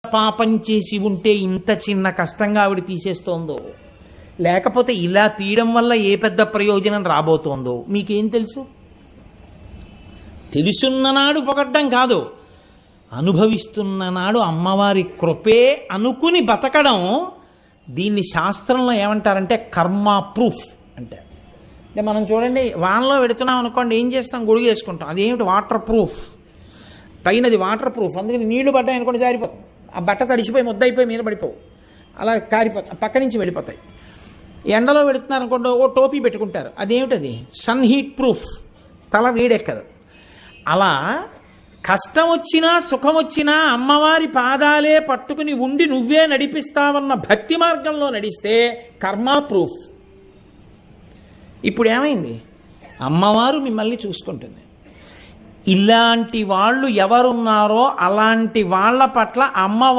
పాపం చేసి ఉంటే ఇంత చిన్న కష్టంగా ఆవిడ తీసేస్తోందో, లేకపోతే ఇలా తీయడం వల్ల ఏ పెద్ద ప్రయోజనం రాబోతోందో మీకేం తెలుసు? తెలుసున్ననాడు పొగడ్డం కాదు, అనుభవిస్తున్ననాడు అమ్మవారి కృపే అనుకుని బతకడం. దీన్ని శాస్త్రంలో ఏమంటారంటే కర్మ ప్రూఫ్ అంటే. అంటే మనం చూడండి, వానలో పెడుతున్నాం అనుకోండి, ఏం చేస్తాం? గొడుగు వేసుకుంటాం. అదేమిటి? Water proof. పైనది వాటర్ ప్రూఫ్, అందుకని నీళ్లు పడ్డాయి అనుకోండి జారిపోతాం. ఆ బట్ట తడిసిపోయి ముద్దయిపోయి మీద పడిపోవు, అలా కారిపోతాయి, పక్క నుంచి వెళ్ళిపోతాయి. ఎండలో పెడుతున్నారు అనుకోండి, ఓ టోపీ పెట్టుకుంటారు. అదేమిటది? సన్ హీట్ ప్రూఫ్, తల వేడెక్కదు. అలా కష్టం వచ్చినా సుఖం వచ్చినా అమ్మవారి పాదాలే పట్టుకుని ఉండి నువ్వే నడిపిస్తావన్న భక్తి మార్గంలో నడిస్తే కర్మ ప్రూఫ్. ఇప్పుడు ఏమైంది? అమ్మవారు మిమ్మల్ని చూసుకుంటుంది. ఇలాంటి వాళ్ళు ఎవరున్నారో అలాంటి వాళ్ళ పట్ల అమ్మవారు